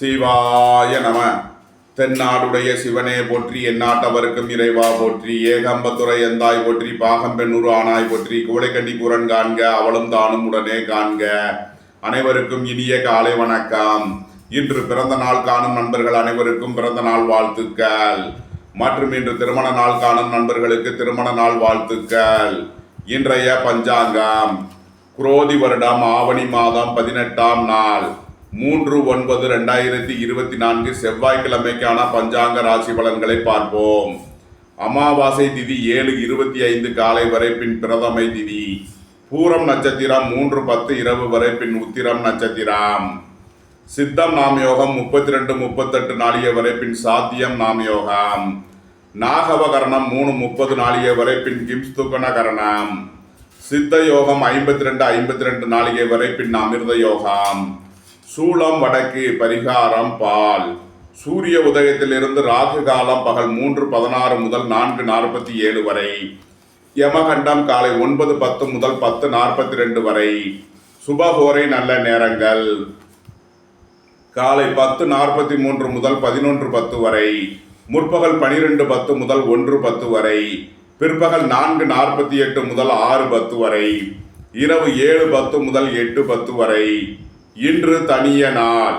சிவாய நம. தென்னாடுடைய சிவனே போற்றி, எந்நாட்டவருக்கும் இறைவா போற்றி, ஏகம்பத்துறை எந்தாய் போற்றி, பாகம்பெண்ணூறு ஆனாய் போற்றி, குவளைக்கண்டி கூரன் காண்க அவளும் தானும் உடனே காண்க. அனைவருக்கும் இனிய காலை வணக்கம். இன்று பிறந்த நாள் காணும் நண்பர்கள் அனைவருக்கும் பிறந்த நாள் வாழ்த்துக்கள். மற்றும் இன்று திருமண நாள் காணும் நண்பர்களுக்கு திருமண நாள் வாழ்த்துக்கள். இன்றைய பஞ்சாங்கம் குரோதி வருடம் ஆவணி மாதம் 18ஆம் நாள் 3/9/2024 செவ்வாய்க்கிழமைக்கான பஞ்சாங்க ராசி பலன்களை பார்ப்போம். அமாவாசை திதி 7:25 காலை வரை, பின் பிரதமை திதி. பூரம் நட்சத்திரம் 3:10 இரவு வரை, பின் உத்திரம் நட்சத்திரம். சித்தம் நாம் யோகம் 32-38 நாளிகை வரை, பின் சாத்தியம் நாம் யோகம். நாகவகரணம் 3:30 நாளிகை வரை, பின் கிம்ஸ்துகண கரணம். சித்த யோகம் 52-52 நாளிகை வரை, பின் அமிர்த யோகம். சூலம் வடக்கு, பரிகாரம் பால். சூரிய உதயத்திலிருந்து ராகு காலம் பகல் 3:16 முதல் 4:47 வரை. யமகண்டம் காலை 9:10 முதல் 10:42 வரை. சுபகோரை நல்ல நேரங்கள் காலை 10:43 முதல் 11:10 வரை. முற்பகல் 12:10 முதல் 1:10 வரை. பிற்பகல் 4:48 முதல் 6:10 வரை. இரவு 7:10 முதல் 8:10 வரை. இன்று தனிய நாள்.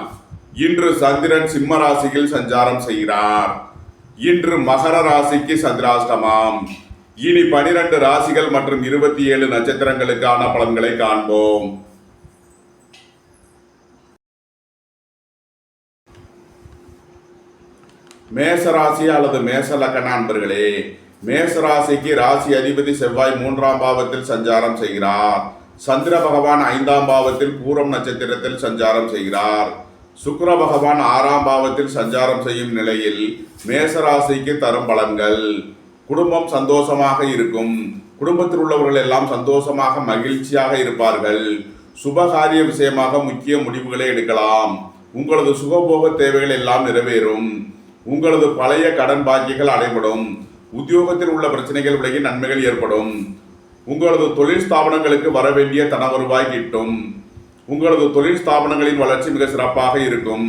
இன்று சந்திரன் சிம்ம ராசியில் சஞ்சாரம் செய்கிறார். இன்று மகர ராசிக்கு சந்திராஷ்டமம். இனி 12 ராசிகள் மற்றும் 27 நட்சத்திரங்களுக்கான பலன்களை காண்போம். மேசராசி அல்லது மேச லக்ன அன்பர்களே, மேசராசிக்கு ராசி அதிபதி செவ்வாய் 3ஆம் பாவத்தில் சஞ்சாரம் செய்கிறார். சந்திர பகவான் 5ஆம் பாவத்தில் பூரம் நட்சத்திரத்தில் சஞ்சாரம் செய்கிறார். சுக்கிர பகவான் 6ஆம் பாவத்தில் சஞ்சாரம் செய்யும் நிலையில் மேசராசிக்கு தரும் பலன்கள். குடும்பம் சந்தோஷமாக இருக்கும். குடும்பத்தில் உள்ளவர்கள் எல்லாம் சந்தோஷமாக மகிழ்ச்சியாக இருப்பார்கள். சுபகாரிய விஷயமாக முக்கிய முடிவுகளை எடுக்கலாம். உங்களது சுகபோக தேவைகள் எல்லாம் நிறைவேறும். உங்களது பழைய கடன் பாக்கிகள் அடைபடும். உத்தியோகத்தில் உள்ள பிரச்சனைகள் விலகி நன்மைகள் ஏற்படும். உங்களது தொழில் ஸ்தாபனங்களுக்கு வர வேண்டிய தன வருவாய் கிட்டும். உங்களது தொழில் ஸ்தாபனங்களின் வளர்ச்சி மிக சிறப்பாக இருக்கும்.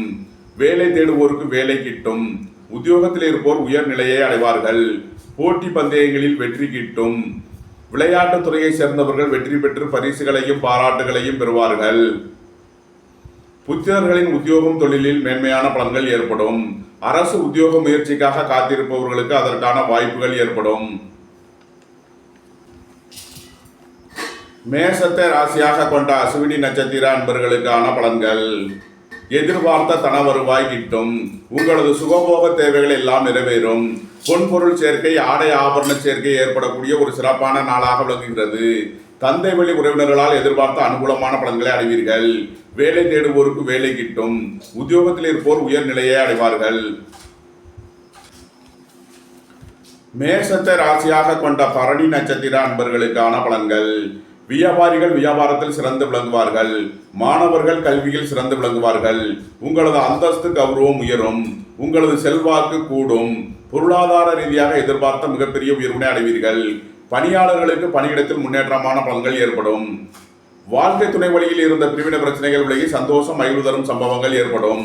வேலை தேடுவோருக்கு வேலை கிட்டும். உத்தியோகத்தில் இருப்போர் உயர் நிலையை அடைவார்கள். போட்டி பந்தயங்களில் வெற்றி கிட்டும். விளையாட்டுத் துறையை சேர்ந்தவர்கள் வெற்றி பெற்று பரிசுகளையும் பாராட்டுகளையும் பெறுவார்கள். புத்திரர்களின் உத்தியோகம் தொழிலில் மேன்மையான பலன்கள் ஏற்படும். அரசு உத்தியோக முயற்சிக்காக காத்திருப்பவர்களுக்கு அதற்கான வாய்ப்புகள் ஏற்படும். மேசத்தை ராசியாக கொண்ட அசுவினி நட்சத்திர அன்பர்களுக்கான பலன்கள். எதிர்பார்த்த தன வருவாய் கிட்டும். உங்களது சுகபோக தேவைகள் எல்லாம் நிறைவேறும். பொன்பொருள் சேர்க்கை, ஆடை ஆபரண சேர்க்கை ஏற்படக்கூடிய ஒரு சிறப்பான நாளாக விளங்குகிறது. தந்தை வழி உறவினர்களால் எதிர்பார்த்த அனுகூலமான பலன்களை அடைவீர்கள். வேலை தேடுவோருக்கு வேலை கிட்டும். உத்தியோகத்தில் இருப்போர் உயர் நிலையை அடைவார்கள். மேசத்தை ராசியாக கொண்ட பரணி நட்சத்திர அன்பர்களுக்கான பலன்கள். வியாபாரிகள் வியாபாரத்தில் சிறந்து விளங்குவார்கள். மாணவர்கள் கல்வியில் சிறந்து விளங்குவார்கள். உங்களது அந்தஸ்து கௌரவம் உயரும். உங்களது செல்வாக்கு கூடும். பொருளாதார ரீதியாக எதிர்பார்த்த மிகப்பெரிய உயர்வினை அடைவீர்கள். பணியாளர்களுக்கு பணியிடத்தில் முன்னேற்றமான பலன்கள் ஏற்படும். வாழ்க்கை துணை வழியில் இருந்த பிரிவினை பிரச்சனைகள் விலகி சந்தோஷம் மகிழ்வு தரும் சம்பவங்கள் ஏற்படும்.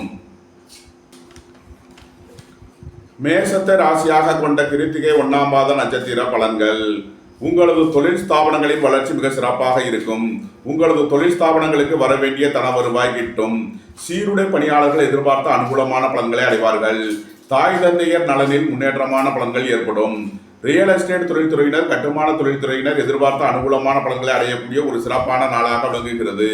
மேசத்தை ராசியாக கொண்ட கிருத்திகை 1ஆம் பாத நட்சத்திர பலன்கள். உங்களது தொழில் ஸ்தாபனங்களின் வளர்ச்சி மிக சிறப்பாக இருக்கும். உங்களது தொழில் ஸ்தாபனங்களுக்கு வர வேண்டிய தன வருவாய் கிட்டும். சீருடை பணியாளர்கள் எதிர்பார்த்த அனுகூலமான பலன்களை அடைவார்கள். தாய் தந்தையர் நலனில் முன்னேற்றமான பலன்கள் ஏற்படும். ரியல் எஸ்டேட் தொழில்துறையினர், கட்டுமான தொழில்துறையினர் எதிர்பார்த்த அனுகூலமான பலன்களை அடையக்கூடிய ஒரு சிறப்பான நாளாக விளங்குகிறது.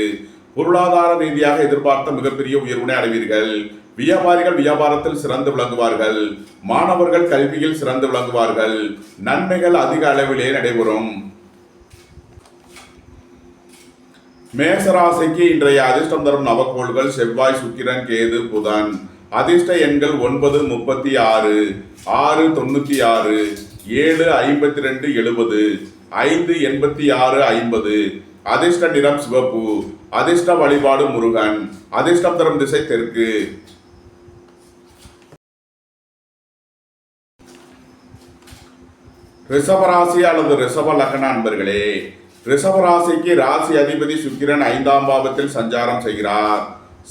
பொருளாதார ரீதியாக எதிர்பார்த்த மிகப்பெரிய உயர்வினை அடைவீர்கள். வியாபாரிகள் வியாபாரத்தில் சிறந்து விளங்குவார்கள். மாணவர்கள் கல்வியில் சிறந்து விளங்குவார்கள். நன்மைகள் அதிக அளவிலே நடைபெறும். மேசராசிக்கு இன்றைய அதிர்ஷ்டம் தரும் நவக்கோள்கள் செவ்வாய், சுக்கிரன், கேது, புதன். அதிர்ஷ்ட எண்கள் 9:36, 6:96, 7:52, 70, 5:86, 50. அதிர்ஷ்ட நிறம் சிவப்பு. அதிர்ஷ்ட வழிபாடு முருகன். அதிர்ஷ்டம் தரும் திசை தெற்கு. ரிஷபராசி அல்லது ரிஷப லக்ன அன்பர்களே, ரிஷபராசிக்கு ராசி அதிபதி சுக்கிரன் 5ஆம் பாவத்தில் சஞ்சாரம் செய்கிறார்.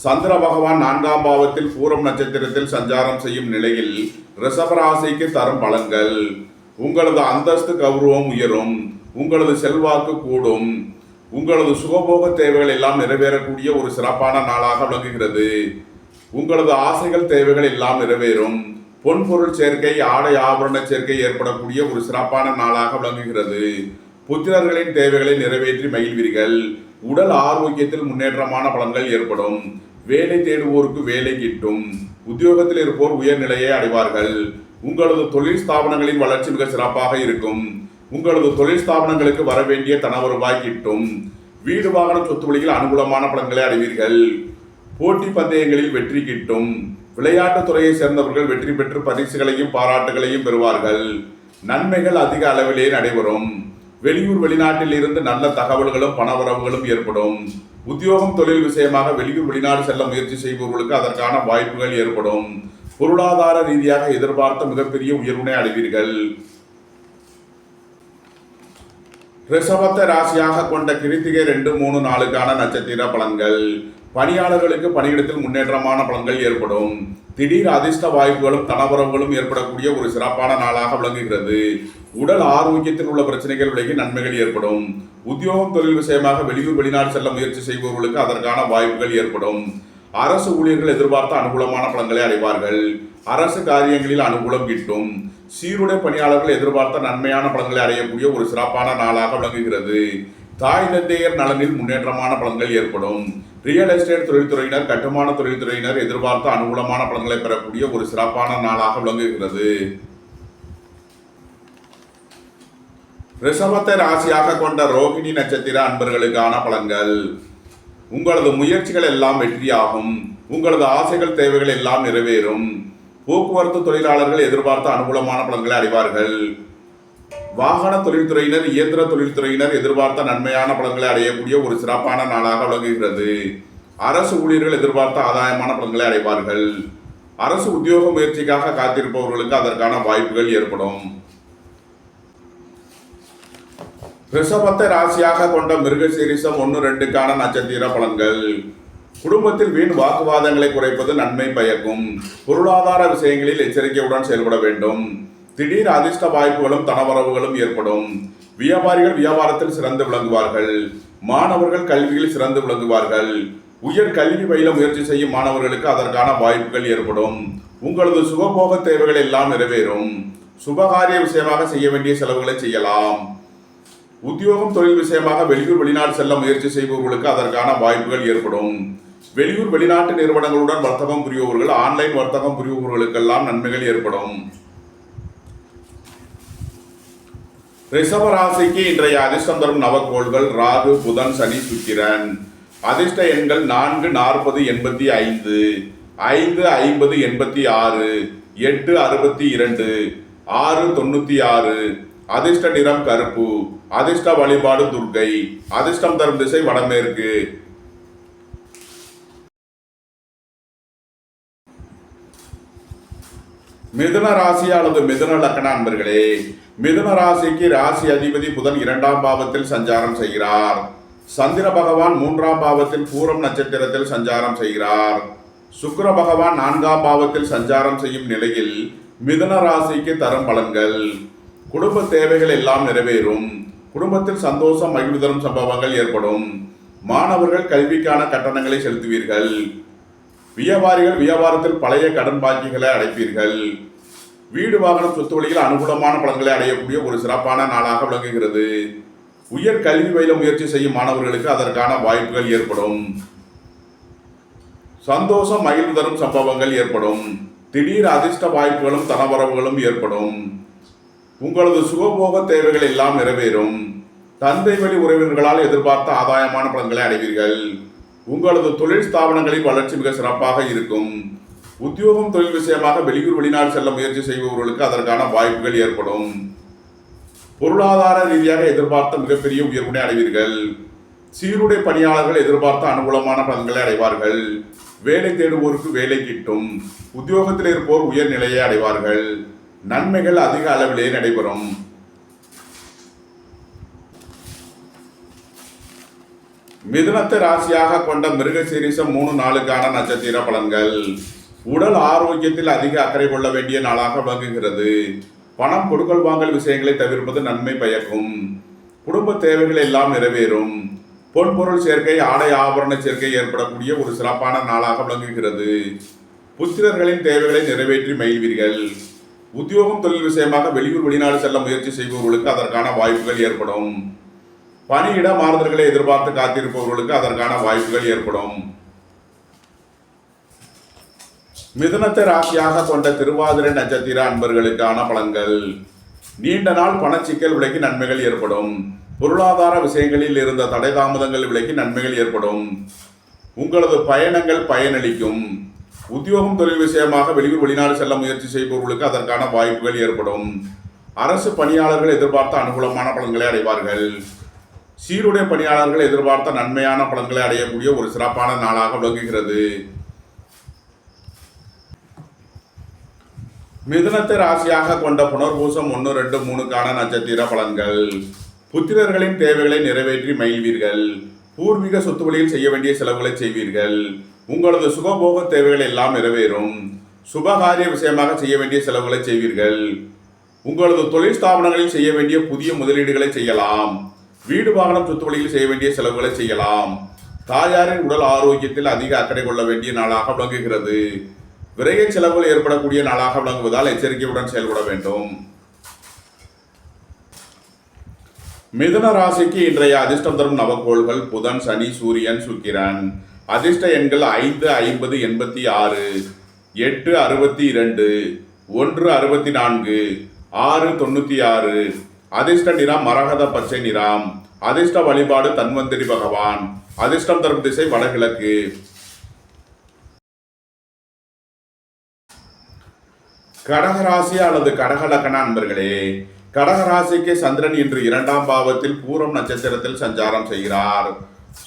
சந்திர பகவான் 4ஆம் பாவத்தில் பூரம் நட்சத்திரத்தில் சஞ்சாரம் செய்யும் நிலையில் ரிஷபராசிக்கு தரும் பலன்கள். உங்களது அந்தஸ்து கௌரவம் உயரும், உங்களது செல்வாக்கு கூடும், உங்களது சுகபோக தேவைகள் எல்லாம் நிறைவேறக்கூடிய ஒரு சிறப்பான நாளாக விளங்குகிறது. உங்களது ஆசைகள் தேவைகள் எல்லாம் நிறைவேறும். பொன்பொருள் சேர்க்கை, ஆடை ஆபரண சேர்க்கை ஏற்படக்கூடிய ஒரு சிறப்பான நாளாக விளங்குகிறது. புத்திரர்களின் தேவைகளை நிறைவேற்றி மகிழ்வீர்கள். உடல் ஆரோக்கியத்தில் முன்னேற்றமான பலன்கள் ஏற்படும். வேலை தேடுவோருக்கு வேலை கிட்டும். உத்தியோகத்தில் இருப்போர் உயர்நிலையை அடைவார்கள். உங்களது தொழில் ஸ்தாபனங்களின் வளர்ச்சி மிக சிறப்பாக இருக்கும். உங்களது தொழில் ஸ்தாபனங்களுக்கு வர வேண்டிய தன வருவாய் கிட்டும். வீடு வாகன சொத்து வழியில் அனுகூலமான பலன்களை அடைவீர்கள். போட்டி பந்தயங்களில் வெற்றி கிட்டும். விளையாட்டுத் துறையை சேர்ந்தவர்கள் வெற்றி பெற்று பரிசுகளையும் பாராட்டுகளையும் பெறுவார்கள். நன்மைகள் அதிக அளவிலே நடைபெறும். வெளியூர் வெளிநாட்டில் இருந்து நல்ல தகவல்களும் பணவரவுகளும் ஏற்படும். உத்தியோகம் தொழில் விஷயமாக வெளியூர் வெளிநாடு செல்ல முயற்சி செய்பவர்களுக்கு அதற்கான வாய்ப்புகள் ஏற்படும். பொருளாதார ரீதியாக எதிர்பார்த்த மிகப்பெரிய உயர்வினை அடைவீர்கள். ரிஷபத்தை ராசியாக கொண்ட கிருத்திகை 2, 3, 4க்கான நட்சத்திர பலன்கள். பணியாளர்களுக்கு பணியிடத்தில் முன்னேற்றமான பலன்கள் ஏற்படும். திடீர் அதிர்ஷ்ட வாய்ப்புகளும் தனவரவுகளும் ஏற்படக்கூடிய ஒரு சிறப்பான நாளாக விளங்குகிறது. உடல் ஆரோக்கியத்தில் உள்ள பிரச்சனைகள் விலகி நன்மைகள் ஏற்படும். உத்தியோகம் தொழில் விஷயமாக வெளியூர் வெளிநாடு செல்ல முயற்சி செய்பவர்களுக்கு அதற்கான வாய்ப்புகள் ஏற்படும். அரசு ஊழியர்கள் எதிர்பார்த்த அனுகூலமான பலன்களை அடைவார்கள். அரசு காரியங்களில் அனுகூலம் கிட்டும். சீருடை பணியாளர்கள் எதிர்பார்த்த நன்மையான பலன்களை அடையக்கூடிய ஒரு சிறப்பான நாளாக விளங்குகிறது. தாய் தந்தையர் நலனில் முன்னேற்றமான பலன்கள் ஏற்படும். ரியல் எஸ்டேட் தொழில்துறையினர், கட்டுமான தொழில்துறையினர் எதிர்பார்த்த அனுகூலமான பலன்களை பெறக்கூடிய ஒரு சிறப்பான நாளாக விளங்குகிறது. ரிஷபத்தை ராசியாக கொண்ட ரோகிணி நட்சத்திர அன்பர்களுக்கான பலன்கள். உங்களது முயற்சிகள் எல்லாம் வெற்றியாகும். உங்களது ஆசைகள் தேவைகள் எல்லாம் நிறைவேறும். போக்குவரத்து தொழிலாளர்கள் எதிர்பார்த்த அனுகூலமான பலன்களை அடைவார்கள். வாகன தொழில்துறையினர், இயந்திர தொழில்துறையினர் எதிர்பார்த்த நன்மையான பலன்களை அடையக்கூடிய ஒரு சிறப்பான நாளாக விளங்குகிறது. அரசு ஊழியர்கள் எதிர்பார்த்த ஆதாயமான பலன்களை அடைவார்கள். அரசு உத்தியோக முயற்சிக்காக காத்திருப்பவர்களுக்கு அதற்கான வாய்ப்புகள் ஏற்படும். ரிஷபத்தை ராசியாக கொண்ட மிருகசீரிஷம் 1, 2க்கான நட்சத்திர பலன்கள். குடும்பத்தில் வீண் வாக்குவாதங்களை குறைப்பது நன்மை பயக்கும். பொருளாதார விஷயங்களில் எச்சரிக்கையுடன் செயல்பட வேண்டும். திடீர் அதிர்ஷ்ட வாய்ப்புகளும் தனவரவுகளும் ஏற்படும். வியாபாரிகள் வியாபாரத்தில் சிறந்து விளங்குவார்கள். மாணவர்கள் கல்வியில் சிறந்து விளங்குவார்கள். உயர் கல்வி பயில முயற்சி செய்யும் மாணவர்களுக்கு அதற்கான வாய்ப்புகள் ஏற்படும். உங்களது சுகபோக தேவைகள் எல்லாம் நிறைவேறும். சுபகாரிய விஷயமாக செய்ய வேண்டிய செலவுகளை செய்யலாம். உத்தியோகம் தொழில் விஷயமாக வெளியூர் வெளிநாடு செல்ல முயற்சி செய்பவர்களுக்கு அதற்கான வாய்ப்புகள் ஏற்படும். வெளியூர் வெளிநாட்டு நிறுவனங்களுடன் வர்த்தகம் புரிபவர்கள், ஆன்லைன் வர்த்தகம் புரிபவர்களுக்கெல்லாம் நன்மைகள் ஏற்படும். ரிஷப ராசிக்கு இன்றைய அதிர்ஷ்டம் தரும் நவக்கோள்கள் ராகு, புதன், சனி, சுக்கிரன். அதிர்ஷ்ட எண்கள் 4, 40, 85, 5, 50, 86, 8, 62, 6, 96. அதிர்ஷ்ட நிறம் கருப்பு. அதிர்ஷ்ட வழிபாடு துர்க்கை. அதிர்ஷ்டம் தரும் திசை வடமேற்கு. மிதுன ராசி அல்லது மிதுன லக்ன அன்பர்களே, மிதுன ராசிக்கு ராசி அதிபதி புதன் 2ஆம் பாவத்தில் சஞ்சாரம் செய்கிறார். சந்திர பகவான் 3ஆம் பாவத்தில் பூரம் நட்சத்திரத்தில் சஞ்சாரம் செய்கிறார். சுக்கிர பகவான் 4ஆம் பாவத்தில் சஞ்சாரம் செய்யும் நிலையில் மிதுன ராசிக்கு தரும் பலன்கள். குடும்ப தேவைகள் எல்லாம் நிறைவேறும். குடும்பத்தில் சந்தோஷம் மகிழ்வு தரும் சம்பவங்கள் ஏற்படும். மாணவர்கள் கல்விக்கான கட்டணங்களை செலுத்துவீர்கள். வியாபாரிகள் வியாபாரத்தில் பழைய கடன் பாக்கிகளை அடைப்பீர்கள். வீடு வாகனம் சொத்து வழியில் அனுகூலமான பலன்களை அடையக்கூடிய ஒரு சிறப்பான நாளாக விளங்குகிறது. உயர் கல்வி பயில முயற்சி செய்யும் மாணவர்களுக்கு அதற்கான வாய்ப்புகள் ஏற்படும். சந்தோஷம் மகிழ்வு தரும் சம்பவங்கள் ஏற்படும். திடீர் அதிர்ஷ்ட வாய்ப்புகளும் தனவரவுகளும் ஏற்படும். உங்களது சுகபோக தேவைகள் எல்லாம் நிறைவேறும். தந்தை வழி உறவினர்களால் எதிர்பார்த்த ஆதாயமான பலன்களை அடைவீர்கள். உங்களது தொழில் ஸ்தாபனங்களின் வளர்ச்சி மிக சிறப்பாக இருக்கும். உத்தியோகம் தொழில் விஷயமாக வெளியூர் வெளிநாடு செல்ல முயற்சி செய்பவர்களுக்கு அதற்கான வாய்ப்புகள் ஏற்படும். பொருளாதார ரீதியாக எதிர்பார்த்த மிகப்பெரிய உயர்வினை அடைவீர்கள். சீருடை பணியாளர்கள் எதிர்பார்த்த அனுகூலமான பலன்களை அடைவார்கள். வேலை தேடுவோருக்கு வேலை கிட்டும். உத்தியோகத்தில் இருப்போர் உயர் நிலையை அடைவார்கள். நன்மைகள் அதிக அளவிலே நடைபெறும். மிதுனத்தை ராசியாக கொண்ட மிருகசீரிசம் 3 நாளுக்கான நட்சத்திர பலன்கள். உடல் ஆரோக்கியத்தில் அதிக அக்கறை கொள்ள வேண்டிய நாளாக விளங்குகிறது. பணம் கொடுக்கல் வாங்கல் விஷயங்களை தவிர்ப்பது நன்மை பயக்கும். குடும்ப தேவைகள் எல்லாம் நிறைவேறும். பொன்பொருள் சேர்க்கை, ஆடை ஆபரண சேர்க்கை ஏற்படக்கூடிய ஒரு சிறப்பான நாளாக விளங்குகிறது. புத்திரர்களின் தேவைகளை நிறைவேற்றி மகிழ்வீர்கள். உத்தியோகம் தொழில் விஷயமாக வெளியூர் வெளிநாடு செல்ல முயற்சி செய்பவர்களுக்கு அதற்கான வாய்ப்புகள் ஏற்படும். பணியிட மாறுதல்களை எதிர்பார்த்து காத்திருப்பவர்களுக்கு அதற்கான வாய்ப்புகள் ஏற்படும். மிதுனத்தை ராசியாக கொண்ட திருவாதிரை நட்சத்திர அன்பர்களுக்கான பலன்கள். நீண்ட நாள் பணச்சிக்கல் விலகி நன்மைகள் ஏற்படும். பொருளாதார விஷயங்களில் இருந்த தடை தாமதங்கள் விலகி நன்மைகள் ஏற்படும். உங்களது பயணங்கள் பயனளிக்கும். உத்தியோகம் தொழில் விஷயமாக வெளியூர் வெளிநாடு செல்ல முயற்சி செய்பவர்களுக்கு அதற்கான வாய்ப்புகள் ஏற்படும். அரசு பணியாளர்கள் எதிர்பார்த்த அனுகூலமான பலன்களை அடைவார்கள். சீருடை பணியாளர்கள் எதிர்பார்த்த நன்மையான பலன்களை அடையக்கூடிய ஒரு சிறப்பான நாளாக விளங்குகிறது. மிதுனத்தை ராசியாக கொண்ட புனர்பூசம் 1, 2, 3க்கான நட்சத்திர பலன்கள். புத்திரர்களின் தேவைகளை நிறைவேற்றி மகிழ்வீர்கள். பூர்வீக சொத்து வழியில் செய்ய வேண்டிய செலவுகளை செய்வீர்கள். உங்களது சுகபோக தேவைகள் எல்லாம் நிறைவேறும். சுபகாரிய விஷயமாக செய்ய வேண்டிய செலவுகளை செய்வீர்கள். உங்களது தொழில் ஸ்தாபனங்களில் செய்ய வேண்டிய புதிய முதலீடுகளை செய்யலாம். வீடு வாகனம் சொத்து வழியில் செய்ய வேண்டிய செலவுகளை செய்யலாம். தாயாரின் உடல் ஆரோக்கியத்தில் அதிக அக்கறை கொள்ள வேண்டிய நாளாக விளங்குகிறது. விரைய செலவுகள் ஏற்படக்கூடிய நாளாக விளங்குவதால் எச்சரிக்கையுடன் செயல்பட வேண்டும். மிதுன ராசிக்கு இன்றைய அதிர்ஷ்டம் தரும் நவக்கோள்கள் புதன், சனி, சூரியன், சுக்கிரன். அதிர்ஷ்ட எண்கள் 5, 50, 86, 8, 62, 1, 64, 6, 96. அதிர்ஷ்ட நிறம் மரகத பச்சை நிறம். அதிர்ஷ்ட வழிபாடு தன்வந்திரி பகவான். அதிர்ஷ்டம் தரும் திசை வடகிழக்கு. கடகராசி அல்லது கடகலக்கண அன்பர்களே, கடகராசிக்கு சந்திரன் இன்று 2ஆம் பாவத்தில் பூரம் நட்சத்திரத்தில் சஞ்சாரம் செய்கிறார்.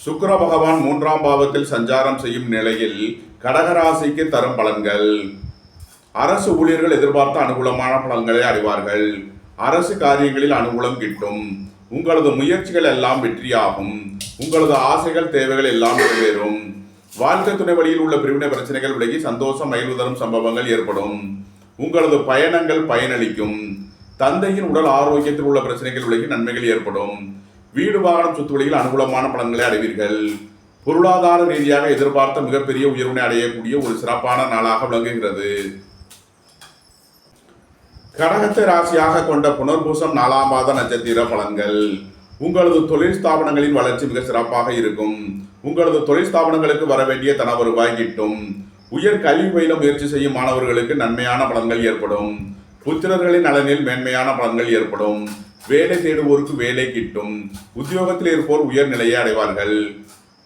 சுக்கிர பகவான் 3ஆம் பாவத்தில் சஞ்சாரம் செய்யும் நிலையில் கடகராசிக்கு தரும் பலன்கள். அரசு ஊழியர்கள் எதிர்பார்த்த அனுகூலமான பலன்களை அடைவார்கள். அரசு காரியங்களில் அனுகூலம் கிட்டும். உங்களது முயற்சிகள் எல்லாம் வெற்றியாகும். உங்களது ஆசைகள் தேவைகள் எல்லாம் நிறைவேறும். வாழ்க்கை துணை வழியில் உள்ள பிரிவினை பிரச்சனைகள் விலகி சந்தோஷம் மகிழ்வு தரும் சம்பவங்கள் ஏற்படும். உங்களது பயணங்கள் பயனளிக்கும். தந்தையின் உடல் ஆரோக்கியத்தில் உள்ள பிரச்சனைகள் விலகி நன்மைகள் ஏற்படும். வீடு வாகனம் சொத்து வழியில் அனுகூலமான பலன்களை அடைவீர்கள். பொருளாதார ரீதியாக எதிர்பார்த்த மிகப்பெரிய உயர்வினை அடையக்கூடிய ஒரு சிறப்பான நாளாக விளங்குகிறது. கடகத்தை ராசியாக கொண்ட புனர்பூசம் 4ஆம் பாத நட்சத்திர பலன்கள். உங்களது தொழில் ஸ்தாபனங்களின் வளர்ச்சி மிக சிறப்பாக இருக்கும். உங்களது தொழில் ஸ்தாபனங்களுக்கு வர வேண்டிய தன வருவாய் கிட்டும். உயர் கல்வி பயில முயற்சி செய்யும் மாணவர்களுக்கு நன்மையான பலன்கள் ஏற்படும். புத்திரர்களின் நலனில் மேன்மையான பலன்கள் ஏற்படும். வேலை தேடுவோருக்கு வேலை கிட்டும். உத்தியோகத்தில் இருப்போர் உயர் நிலையை அடைவார்கள்.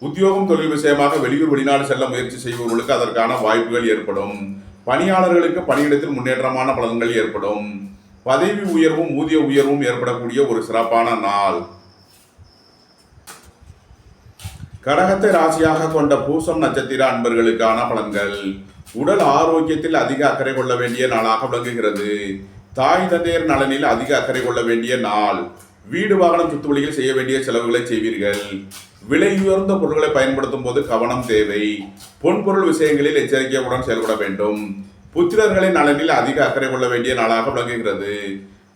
உத்தியோகம் தொழில் விஷயமாக வெளியூர் வெளிநாடு செல்ல முயற்சி செய்பவர்களுக்கு அதற்கான வாய்ப்புகள் ஏற்படும். பணியாளர்களுக்கு பணியிடத்தில் முன்னேற்றமான பலன்கள் ஏற்படும். பதவி உயர்வும் ஊதிய உயர்வும் ஏற்படக்கூடிய ஒரு சிறப்பான நாள். கடகத்தை ராசியாக கொண்ட பூசம் நட்சத்திர அன்பர்களுக்கான பலன்கள். உடல் ஆரோக்கியத்தில் அதிக அக்கறை கொள்ள வேண்டிய நாளாக விளங்குகிறது. தாய் தந்தையர் நலனில் அதிக அக்கறை கொள்ள வேண்டிய நாள். வீடு வாகனம் சொத்து வழியில் செய்ய வேண்டிய செலவுகளை செய்வீர்கள். விலை உயர்ந்த பொருட்களை பயன்படுத்தும் போது கவனம் தேவை. பொன்பொருள் விஷயங்களில் எச்சரிக்கையுடன் செயல்பட வேண்டும். புத்திரர்களின் நலனில் அதிக அக்கறை கொள்ள வேண்டிய நாளாக விளங்குகிறது.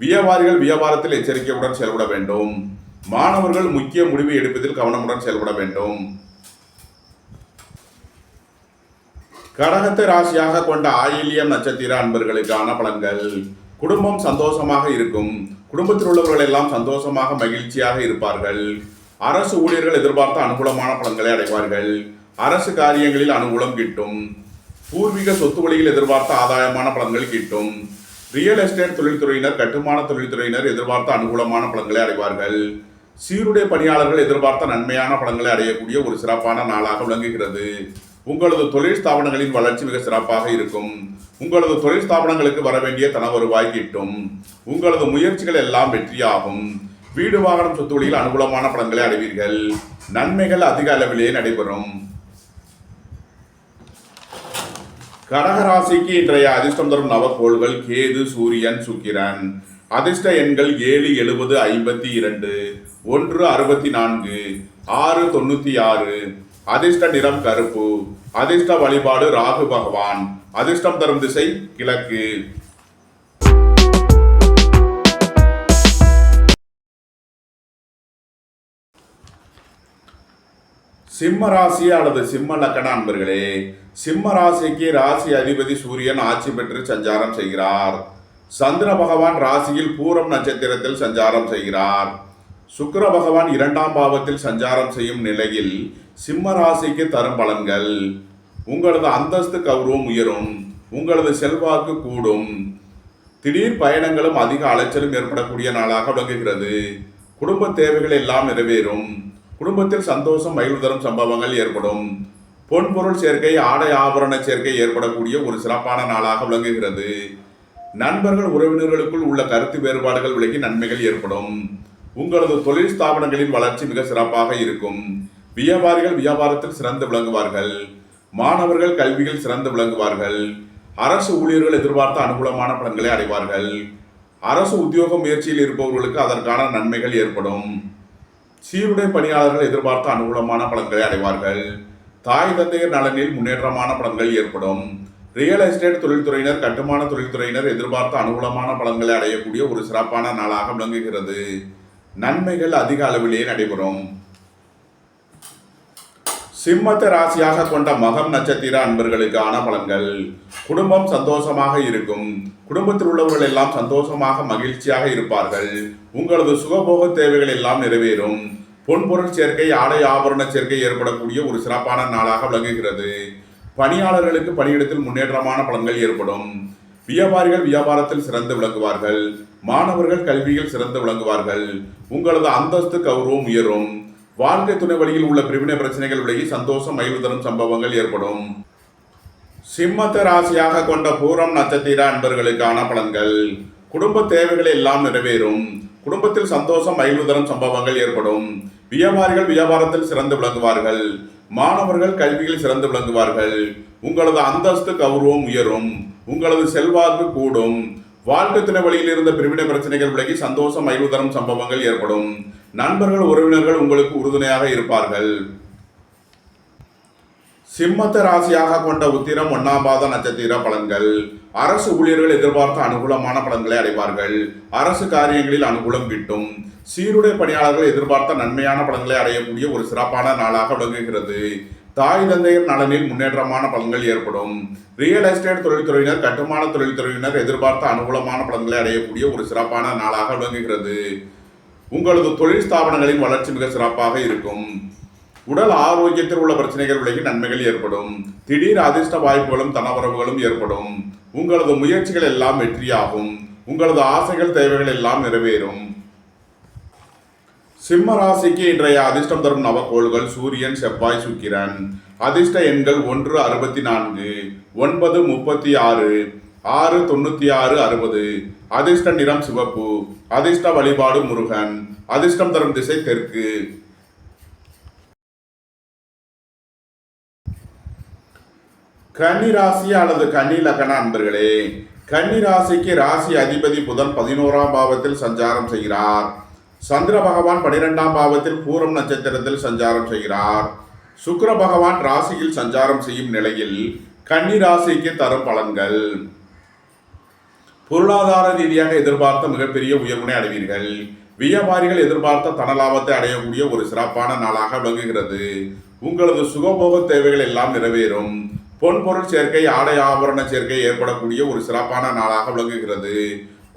வியாபாரிகள் வியாபாரத்தில் எச்சரிக்கையுடன் செயல்பட வேண்டும். மாணவர்கள் முக்கிய முடிவு எடுப்பதில் கவனமுடன் செயல்பட வேண்டும். கடகத்தை ராசியாக கொண்ட ஆயில்யம் நட்சத்திர அன்பர்களுக்கான பலன்கள். குடும்பம் சந்தோஷமாக இருக்கும். குடும்பத்தில் உள்ளவர்கள் எல்லாம் சந்தோஷமாக மகிழ்ச்சியாக இருப்பார்கள். அரசு ஊழியர்கள் எதிர்பார்த்த அனுகூலமான பலன்களை அடைவார்கள். அரசு காரியங்களில் அனுகூலம் கிட்டும். பூர்வீக சொத்து வழியில் எதிர்பார்த்த ஆதாயமான பலன்கள் கிட்டும். ரியல் எஸ்டேட் தொழில்துறையினர், கட்டுமான தொழில்துறையினர் எதிர்பார்த்த அனுகூலமான பலன்களை அடைவார்கள். சீருடை பணியாளர்கள் எதிர்பார்த்த நன்மையான பலன்களை அடையக்கூடிய ஒரு சிறப்பான நாளாக விளங்குகிறது. உங்களது தொழில் ஸ்தாபனங்களின் வளர்ச்சி மிக சிறப்பாக இருக்கும். உங்களது தொழில் ஸ்தாபனங்களுக்கு வர வேண்டிய தன வருவாய் கிட்டும். உங்களது முயற்சிகள் எல்லாம் வெற்றியாகும். வீடு வாகனம் சொத்து வழியில் அனுகூலமான பலன்களை அடைவீர்கள். நன்மைகள் அதிக அளவிலேயே நடைபெறும். கடகராசிக்கு இன்றைய அதிர்ஷ்டம் தரும் நவக்கோள்கள் கேது, சூரியன், சுக்கிரன். அதிர்ஷ்ட எண்கள் 7, 70, 52, 164, 696. அதிர்ஷ்ட நிறம் கருப்பு. அதிர்ஷ்ட வழிபாடு ராகு பகவான். அதிர்ஷ்டம் தரும் திசை கிழக்கு. சிம்ம ராசி அல்லது சிம்ம லக்கண அன்பர்களே, சிம்ம ராசிக்கு ராசி அதிபதி சூரியன் ஆட்சி பெற்று சஞ்சாரம் செய்கிறார். சந்திர பகவான் ராசியில் பூரம் நட்சத்திரத்தில் சஞ்சாரம் செய்கிறார். சுக்கிர பகவான் 2ஆம் பாவத்தில் சஞ்சாரம் செய்யும் நிலையில் சிம்ம ராசிக்கு தரும் பலன்கள்: உங்களது அந்தஸ்து கௌரவம் உயரும், உங்களது செல்வாக்கு கூடும், திடீர் பயணங்களும் அதிக அலைச்சலும் ஏற்படக்கூடிய நாளாக விளங்குகிறது. குடும்ப தேவைகள் எல்லாம் நிறைவேறும். குடும்பத்தில் சந்தோஷம் மகிழ்வு தரும் சம்பவங்கள் ஏற்படும். பொன்பொருள் சேர்க்கை, ஆடை ஆபரண சேர்க்கை ஏற்படக்கூடிய ஒரு சிறப்பான நாளாக விளங்குகிறது. நண்பர்கள் உறவினர்களுக்குள் உள்ள கருத்து வேறுபாடுகள் விலகி நன்மைகள் ஏற்படும். உங்களது தொழில் ஸ்தாபனங்களின் வளர்ச்சி மிக சிறப்பாக இருக்கும். வியாபாரிகள் வியாபாரத்தில் சிறந்து விளங்குவார்கள். மாணவர்கள் கல்வியில் சிறந்து விளங்குவார்கள். அரசு ஊழியர்கள் எதிர்பார்த்த அனுகூலமான பலன்களை அடைவார்கள். அரசு உத்தியோக முயற்சியில் இருப்பவர்களுக்கு அதற்கான நன்மைகள் ஏற்படும். சீருடை பணியாளர்கள் எதிர்பார்த்த அனுகூலமான பலன்களை அடைவார்கள். தாய் தந்தையர் நலனில் முன்னேற்றமான பலன்கள் ஏற்படும். ரியல் எஸ்டேட் தொழில்துறையினர், கட்டுமான தொழில்துறையினர் எதிர்பார்த்த அனுகூலமான பலன்களை அடையக்கூடிய ஒரு சிறப்பான நாளாக விளங்குகிறது. நன்மைகள் அதிக அளவிலேயே நடைபெறும். சிம்மத்தை ராசியாக கொண்ட மகம் நட்சத்திர அன்பர்களுக்கான பலன்கள்: குடும்பம் சந்தோஷமாக இருக்கும். குடும்பத்தில் உள்ளவர்கள் எல்லாம் சந்தோஷமாக மகிழ்ச்சியாக இருப்பார்கள். உங்களது சுகபோக தேவைகள் எல்லாம் நிறைவேறும். பொன்பொருள் சேர்க்கை, ஆடை ஆபரண சேர்க்கை ஏற்படக்கூடிய ஒரு சிறப்பான நாளாக விளங்குகிறது. பணியாளர்களுக்கு பணியிடத்தில் முன்னேற்றமான பலன்கள் ஏற்படும். வியாபாரிகள் வியாபாரத்தில் சிறந்து விளங்குவார்கள். மாணவர்கள் கல்வியில் சிறந்து விளங்குவார்கள். உங்களது அந்தஸ்து கௌரவம் உயரும். வாழ்க்கை துணை வழியில் உள்ள பிரிவினை பிரச்சனைகள் விலகி சந்தோஷம் மகிழ்வு தரும் சம்பவங்கள் ஏற்படும். சிம்மத்தை ராசியாக கொண்ட பூரம் நட்சத்திர அன்பர்களுக்கான பலன்கள்: குடும்ப தேவைகள் எல்லாம் நிறைவேறும். குடும்பத்தில் சந்தோஷம் மகிழ்வு தரும் சம்பவங்கள் ஏற்படும். வியாபாரிகள் வியாபாரத்தில் சிறந்து விளங்குவார்கள். மாணவர்கள் கல்வியில் சிறந்து விளங்குவார்கள். உங்களது அந்தஸ்து கௌரவம் உயரும். உங்களது செல்வாக்கு கூடும். வாழ்க்கை துணை வழியில் இருந்த பிரிவினை பிரச்சனைகள் விலகி சந்தோஷம் மகிழ்வு தரும் சம்பவங்கள் ஏற்படும். நண்பர்கள் உறவினர்கள் உங்களுக்கு உறுதுணையாக இருப்பார்கள். சிம்மத்தை ராசியாக கொண்ட உத்திரம் 1ஆம் பாத நட்சத்திர பலன்கள்: அரசு ஊழியர்கள் எதிர்பார்த்த அனுகூலமான பலன்களை அடைவார்கள். அரசு காரியங்களில் அனுகூலம் கிட்டும். சீருடை பணியாளர்கள் எதிர்பார்த்த நன்மையான பலன்களை அடையக்கூடிய ஒரு சிறப்பான நாளாக விளங்குகிறது. தாய் தந்தையர் நலனில் முன்னேற்றமான பலன்கள் ஏற்படும். ரியல் எஸ்டேட் தொழில்துறையினர், கட்டுமான தொழில்துறையினர் எதிர்பார்த்த அனுகூலமான பலன்களை அடையக்கூடிய ஒரு சிறப்பான நாளாக விளங்குகிறது. உங்களது தொழில் ஸ்தாபனங்களின் வளர்ச்சி மிக சிறப்பாக இருக்கும். உடல் ஆரோக்கியத்தில் உள்ள பிரச்சனைகள் விலகி நன்மைகள் ஏற்படும். திடீர் அதிர்ஷ்ட வாய்ப்புகளும் தனவரவுகளும் ஏற்படும். உங்களது முயற்சிகள் எல்லாம் வெற்றியாகும். உங்களது ஆசைகள் தேவைகள் எல்லாம் நிறைவேறும். சிம்ம ராசிக்கு இன்றைய அதிர்ஷ்டம் தரும் நவக்கோள்கள்: சூரியன், செவ்வாய், சுக்கிரன். அதிர்ஷ்ட எண்கள் 164, 936, 696, 60. அதிர்ஷ்ட நிறம் சிவப்பு. அதிர்ஷ்ட வழிபாடு முருகன். அதிர்ஷ்டம் தரும் திசை தெற்கு. கன்னி ராசி அல்லது கன்னி லக்கண அன்பர்களே, கன்னி ராசிக்கு ராசி அதிபதி புதன் 11ஆம் பாவத்தில் சஞ்சாரம் செய்கிறார். சந்திர பகவான் 12ஆம் பாவத்தில் பூரம் நட்சத்திரத்தில் சஞ்சாரம் செய்கிறார். சுக்கிர பகவான் ராசியில் சஞ்சாரம் செய்யும் நிலையில் கன்னி ராசிக்கு தரும் பலன்கள்: பொருளாதார ரீதியாக எதிர்பார்த்த மிகப்பெரிய உயர்வினை அடைவீர்கள். வியாபாரிகள் எதிர்பார்த்த தனலாபத்தை அடையக்கூடிய ஒரு சிறப்பான நாளாக விளங்குகிறது. உங்களது சுகபோக தேவைகள் எல்லாம் நிறைவேறும். பொன்பொருள் சேர்க்கை, ஆடை ஆபரண சேர்க்கை ஏற்படக்கூடிய ஒரு சிறப்பான நாளாக விளங்குகிறது.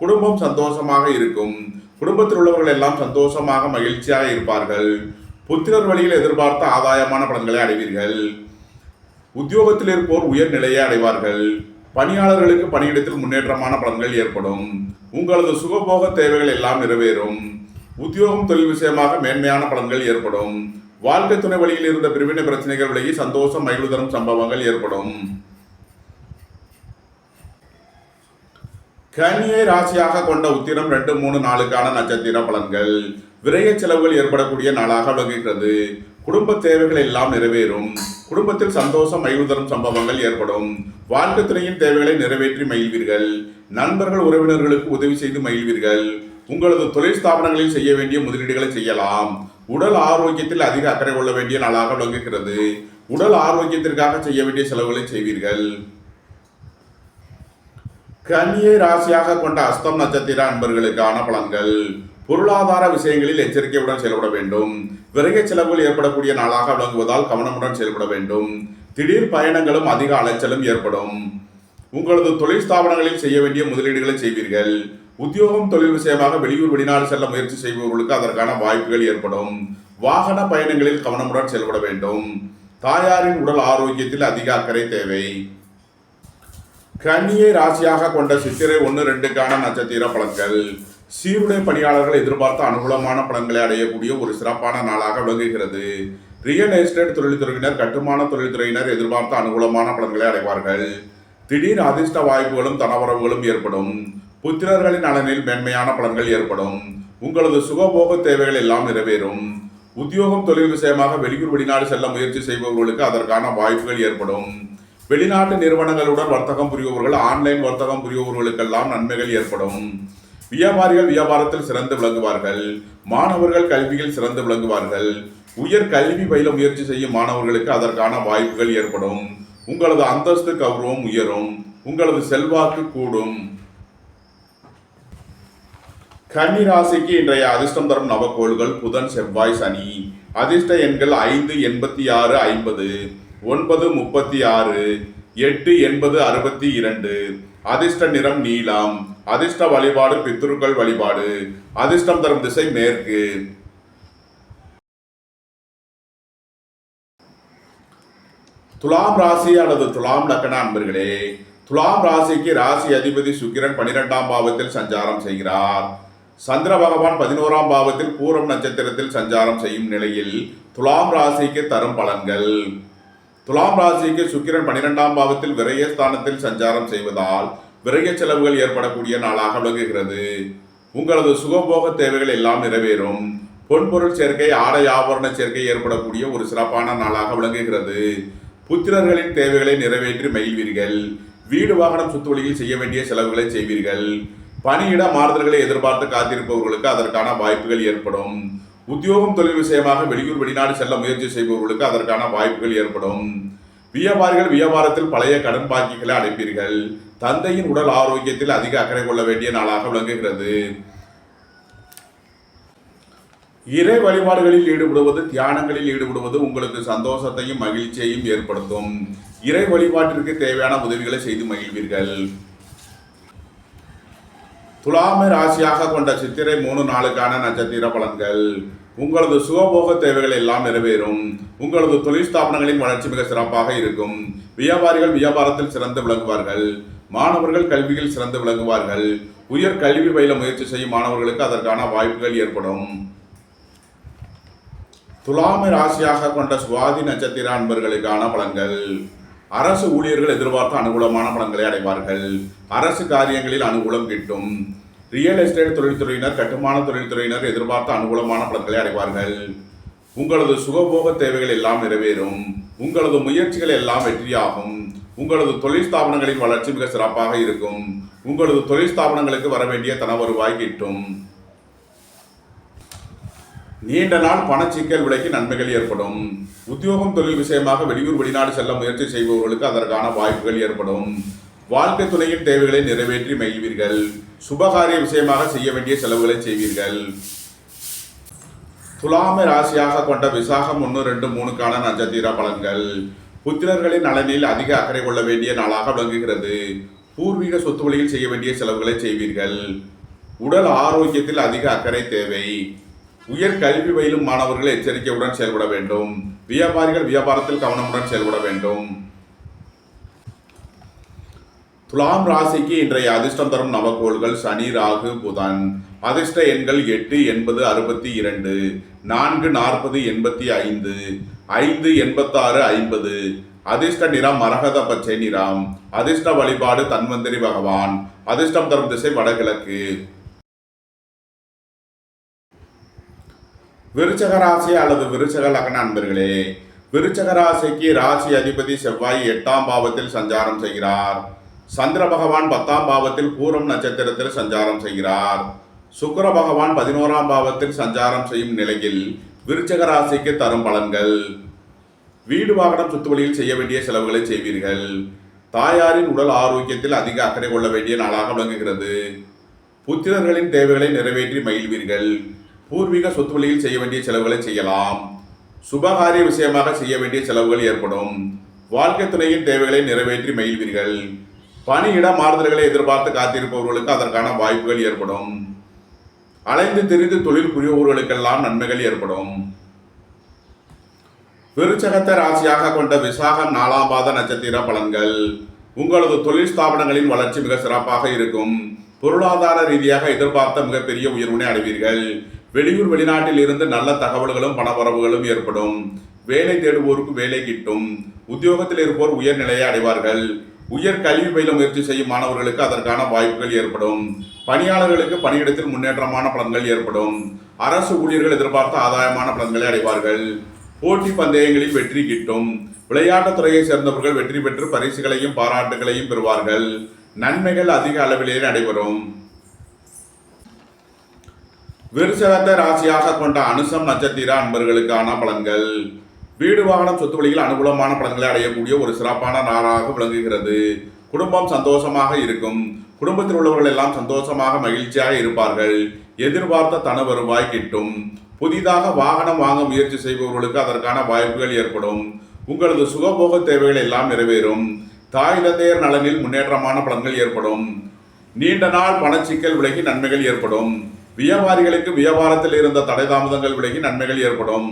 குடும்பம் சந்தோஷமாக இருக்கும். குடும்பத்தில் உள்ளவர்கள் எல்லாம் சந்தோஷமாக மகிழ்ச்சியாக இருப்பார்கள். புத்திரர் வழியில் எதிர்பார்த்த ஆதாயமான பலன்களை அடைவீர்கள். உத்தியோகத்தில் இருப்போர் உயர்நிலையை அடைவார்கள். பணியாளர்களுக்கு பணியிடத்தில் முன்னேற்றமான பலன்கள் ஏற்படும். உங்களது சுகபோக தேவைகள் எல்லாம் நிறைவேறும். உத்தியோகம் தொழில் விஷயமாக மேன்மையான பலன்கள் ஏற்படும். வாழ்க்கை துணை வழியில் இருந்த பிரிவினை பிரச்சனைகள் விலகி சந்தோஷம் மகிழ்வு தரும் சம்பவங்கள் ஏற்படும். கன்னியை ராசியாக கொண்ட உத்திரம் 2, 3, 4க்கான நட்சத்திர பலன்கள்: விரைய செலவுகள் ஏற்படக்கூடிய நாளாக விளங்குகிறது. குடும்ப தேவைகள் எல்லாம் நிறைவேறும். குடும்பத்தில் சந்தோஷம் மகிழ்வு தரும் சம்பவங்கள் ஏற்படும். வாழ்க்கை துணையின் தேவைகளை நிறைவேற்றி மகிழ்வீர்கள். நண்பர்கள் உறவினர்களுக்கு உதவி செய்து மகிழ்வீர்கள். உங்களது தொழில் ஸ்தாபனங்களில் செய்ய வேண்டிய முதலீடுகளை செய்யலாம். உடல் ஆரோக்கியத்தில் அதிக அக்கறை கொள்ள வேண்டிய நாளாக விளங்குகிறது. உடல் ஆரோக்கியத்திற்காக செய்ய வேண்டிய செலவுகளை செய்வீர்கள். கன்னியை ராசியாக கொண்ட அஸ்தம் நட்சத்திர அன்பர்களுக்கான பலன்கள். பொருளாதார விஷயங்களில் எச்சரிக்கையுடன் செயல்பட வேண்டும். விரைய செலவுகள் ஏற்படக்கூடிய நாளாக விளங்குவதால் கவனமுடன் செயல்பட வேண்டும். திடீர் பயணங்களும் அதிக அலைச்சலும் ஏற்படும். உங்களது தொழில் ஸ்தாபனங்களில் செய்ய வேண்டிய முதலீடுகளை செய்வீர்கள். உத்தியோகம் தொழில் விஷயமாக வெளியூர் வெளிநாடு செல்ல முயற்சி செய்பவர்களுக்கு அதற்கான வாய்ப்புகள் ஏற்படும். வாகன பயணங்களில் கவனமுடன் செயல்பட வேண்டும். தாயாரின் உடல் ஆரோக்கியத்தில் அதிக அக்கறை தேவை. கன்னியை ராசியாக கொண்ட சித்திரை 1-2க்கான நட்சத்திர பலன்கள். சீருடை பணியாளர்கள் எதிர்பார்த்த அனுகூலமான பலன்களை அடையக்கூடிய ஒரு சிறப்பான நாளாக விளங்குகிறது. ரியல் எஸ்டேட் தொழில்துறையினர், கட்டுமான தொழில்துறையினர் எதிர்பார்த்த அனுகூலமான பலன்களை அடைவார்கள். திடீர் அதிர்ஷ்ட வாய்ப்புகளும் தனவரவுகளும் ஏற்படும். புத்திரர்களின் நலனில் மேன்மையான பலன்கள் ஏற்படும். உங்களது சுகபோக தேவைகள் எல்லாம் நிறைவேறும். உத்தியோகம் தொழில் விஷயமாக வெளியூர் வெளிநாடு செல்ல முயற்சி செய்பவர்களுக்கு அதற்கான வாய்ப்புகள் ஏற்படும். வெளிநாட்டு நிறுவனங்களுடன் வர்த்தகம் புரிபவர்கள், ஆன்லைன் வர்த்தகம் புரிபவர்களுக்கெல்லாம் நன்மைகள் ஏற்படும். வியாபாரிகள் வியாபாரத்தில் சிறந்து விளங்குவார்கள். மாணவர்கள் கல்வியில் சிறந்து விளங்குவார்கள். உயர் கல்வி பயில முயற்சி செய்யும் மாணவர்களுக்கு அதற்கான வாய்ப்புகள் ஏற்படும். உங்களது அந்தஸ்து கௌரவம் உயரும். உங்களது செல்வாக்கு கூடும். கன்னி ராசிக்கு இன்றைய அதிர்ஷ்டம் தரும் நவக்கோள்கள் புதன், செவ்வாய், சனி. அதிர்ஷ்ட எண்கள் 5, 86, 50, 9, 36, 8, 80, 62. அதிர்ஷ்ட நிறம் நீலம். அதிர்ஷ்ட வழிபாடு பித்ருக்கள் வழிபாடு. அதிர்ஷ்டம் தரும் திசை மேற்கு. துலாம் ராசி அல்லது துலாம் லக்ன அன்பர்களே, துலாம் ராசிக்கு ராசி அதிபதி சுக்கிரன் 12ஆம் பாவத்தில் சஞ்சாரம் செய்கிறார். சந்திர பகவான் 11ஆம் பாவத்தில் பூரம் நட்சத்திரத்தில் சஞ்சாரம் செய்யும் நிலையில் துலாம் ராசிக்கு தரும் பலன்கள். துலாம் ராசிக்கு சுக்கிரன் 12ஆம் பாவத்தில் விரயஸ்தானத்தில் சஞ்சாரம் செய்வதால் விரய செலவுகள் ஏற்படக்கூடிய நாளாக விளங்குகிறது. உங்களது சுகபோக தேவைகள் எல்லாம் நிறைவேறும். பொன்பொருள் சேர்க்கை, ஆடை ஆபரண சேர்க்கை ஏற்படக்கூடிய ஒரு சிறப்பான நாளாக விளங்குகிறது. புத்திரர்களின் தேவைகளை நிறைவேற்றி மகிழ்வீர்கள். வீடு வாகனம் சுத்து வழியில் செய்ய வேண்டிய செலவுகளை செய்வீர்கள். பணியிட மாறுதல்களை எதிர்பார்த்து காத்திருப்பவர்களுக்கு அதற்கான வாய்ப்புகள் ஏற்படும். உத்தியோகம் தொழில் விஷயமாக வெளியூர் வெளிநாடு செல்ல முயற்சி செய்பவர்களுக்கு அதற்கான வாய்ப்புகள் ஏற்படும். வியாபாரிகள் வியாபாரத்தில் பழைய கடன் பாக்கிகளை அடைப்பீர்கள். தந்தையின் உடல் ஆரோக்கியத்தில் அதிக அக்கறை கொள்ள வேண்டிய நாளாக விளங்குகிறது. இறை வழிபாடுகளில் ஈடுபடுவது, தியானங்களில் ஈடுபடுவது உங்களுக்கு சந்தோஷத்தையும் மகிழ்ச்சியையும் ஏற்படுத்தும். இறை வழிபாட்டிற்கு தேவையான உதவிகளை செய்து மகிழ்வீர்கள். துலாமை ராசியாக கொண்ட சித்திரை 3-4க்கான நட்சத்திர பலன்கள். உங்களது சுகபோக தேவைகள் எல்லாம் நிறைவேறும். உங்களது தொழில் ஸ்தாபனங்களின் வளர்ச்சி மிக சிறப்பாக இருக்கும். வியாபாரிகள் வியாபாரத்தில் சிறந்து விளங்குவார்கள். மாணவர்கள் கல்வியில் சிறந்து விளங்குவார்கள். உயர் கல்வி பயில முயற்சி செய்யும் மாணவர்களுக்கு அதற்கான வாய்ப்புகள் ஏற்படும். துலாமை ராசியாக கொண்ட சுவாதி நட்சத்திர அன்பர்களுக்கான பலன்கள். அரசு ஊழியர்கள் எதிர்பார்த்த அனுகூலமான பலன்களை அடைவார்கள். அரசு காரியங்களில் அனுகூலம் கிட்டும். ரியல் எஸ்டேட் தொழில்துறையினர், கட்டுமான தொழில்துறையினர் எதிர்பார்த்த அனுகூலமான பலன்களை அடைவார்கள். உங்களது சுகபோக தேவைகள் எல்லாம் நிறைவேறும். உங்களது முயற்சிகள் எல்லாம் வெற்றியாகும். உங்களது தொழில் ஸ்தாபனங்களின் வளர்ச்சி மிக சிறப்பாக இருக்கும். உங்களது தொழில் ஸ்தாபனங்களுக்கு வர வேண்டிய தன வருவாய் கிட்டும். நீண்ட நாள் பணச்சிக்கல் விலகி நன்மைகள் ஏற்படும். உத்தியோகம் தொழில் விஷயமாக வெளியூர் வெளிநாடு செல்ல முயற்சி செய்பவர்களுக்கு அதற்கான வாய்ப்புகள் ஏற்படும். வாழ்க்கை துணையின் தேவைகளை நிறைவேற்றி மகிழ்வீர்கள். சுபகாரிய விஷயமாக செய்ய வேண்டிய செலவுகளை செய்வீர்கள். துலாமை ராசியாக கொண்ட விசாகம் 1-2-3க்கான நட்சத்திர பலன்கள். புத்திரர்களின் நலனில் அதிக அக்கறை கொள்ள வேண்டிய நாளாக விளங்குகிறது. பூர்வீக சொத்து வழியில் செய்ய வேண்டிய செலவுகளை செய்வீர்கள். உடல் ஆரோக்கியத்தில் அதிக அக்கறை தேவை. உயர் கல்வி பயிலும் மாணவர்கள் எச்சரிக்கையுடன் செயல்பட வேண்டும். வியாபாரிகள் வியாபாரத்தில் கவனமுடன் செயல்பட வேண்டும். துலாம் ராசிக்கு இன்றைய அதிர்ஷ்டம் தரும் நவக்கோள்கள் சனி, ராகு, புதன். அதிர்ஷ்ட எண்கள் 8, 80, 62, 4, 40, 85, 5, 86, 50. அதிர்ஷ்ட நிறம் மரகத பச்சை நிறம். அதிர்ஷ்ட வழிபாடு தன்வந்திரி பகவான். அதிர்ஷ்டம் தரும் திசை வடகிழக்கு. விருச்சக ராசி அல்லது விருச்சக லக்ன அன்பர்களே, விருச்சக ராசிக்கு ராசி அதிபதி செவ்வாய் 8ஆம் பாவத்தில் சஞ்சாரம் செய்கிறார். சந்திர பகவான் 10ஆம் பாவத்தில் பூரம் நட்சத்திரத்தில் சஞ்சாரம் செய்கிறார். சுக்கிர பகவான் 11ஆம் பாவத்தில் சஞ்சாரம் செய்யும் நிலையில் விருச்சக ராசிக்கு தரும் பலன்கள். வீடு வாகனம் சொத்து வழியில் செய்ய வேண்டிய செலவுகளை செய்வீர்கள். தாயாரின் உடல் ஆரோக்கியத்தில் அதிக அக்கறை கொள்ள வேண்டிய நாளாக விளங்குகிறது. புத்திரர்களின் தேவைகளை நிறைவேற்றி மகிழ்வீர்கள். பூர்வீக சொத்து வழியில் செய்ய வேண்டிய செலவுகளை செய்யலாம். சுபகாரிய விஷயமாக செய்ய வேண்டிய செலவுகள் ஏற்படும். வாழ்க்கை துணையின் தேவைகளை நிறைவேற்றி மகிழ்வீர்கள். பணியிட மாறுதல்களை எதிர்பார்த்து காத்திருப்பவர்களுக்கு அதற்கான வாய்ப்புகள் ஏற்படும். அலைந்து திரிந்து தொழில் புரிபவர்களுக்கெல்லாம் நன்மைகள் ஏற்படும். விருச்சகத்தை ராசியாக கொண்ட விசாகம் 4ஆம் பாத நட்சத்திர பலன்கள். உங்களது தொழில் ஸ்தாபனங்களின் வளர்ச்சி மிக சிறப்பாக இருக்கும். பொருளாதார ரீதியாக எதிர்பார்த்த மிகப்பெரிய உயர்வினை அடைவீர்கள். வெளியூர் வெளிநாட்டில் இருந்து நல்ல தகவல்களும் பணவரவுகளும் ஏற்படும். வேலை தேடுவோருக்கு வேலை கிட்டும். உத்தியோகத்தில் இருப்போர் உயர்நிலையை அடைவார்கள். உயர் கல்வி பயில முயற்சி செய்யும் மாணவர்களுக்கு அதற்கான வாய்ப்புகள் ஏற்படும். பணியாளர்களுக்கு பணியிடத்தில் முன்னேற்றமான பலன்கள் ஏற்படும். அரசு ஊழியர்கள் எதிர்பார்த்த ஆதாயமான பலன்களை அடைவார்கள். போட்டி பந்தயங்களில் வெற்றி கிட்டும். விளையாட்டுத் துறையை சேர்ந்தவர்கள் வெற்றி பெற்று பரிசுகளையும் பாராட்டுகளையும் பெறுவார்கள். நன்மைகள் அதிக அளவிலேயே நடைபெறும். விருச்சகத்தை ராசியாக கொண்ட அனுசம் நட்சத்திர அன்பர்களுக்கான பலன்கள். வீடு வாகனம் சொத்து வழியில் அனுகூலமான பலன்களை அடையக்கூடிய ஒரு சிறப்பான நாளாக விளங்குகிறது. குடும்பம் சந்தோஷமாக இருக்கும். குடும்பத்தில் உள்ளவர்கள் எல்லாம் சந்தோஷமாக மகிழ்ச்சியாக இருப்பார்கள். எதிர்பார்த்த தன வருவாய் கிட்டும். புதிதாக வாகனம் வாங்க முயற்சி செய்பவர்களுக்கு அதற்கான வாய்ப்புகள் ஏற்படும். உங்களது சுகபோக தேவைகள் எல்லாம் நிறைவேறும். தாய் தந்தையர் நலனில் முன்னேற்றமான பலன்கள் ஏற்படும். நீண்ட நாள் பணச்சிக்கல் விலகி நன்மைகள் ஏற்படும். வியாபாரிகளுக்கு வியாபாரத்தில் இருந்த தடை தாமதங்கள் விலகி நன்மைகள் ஏற்படும்.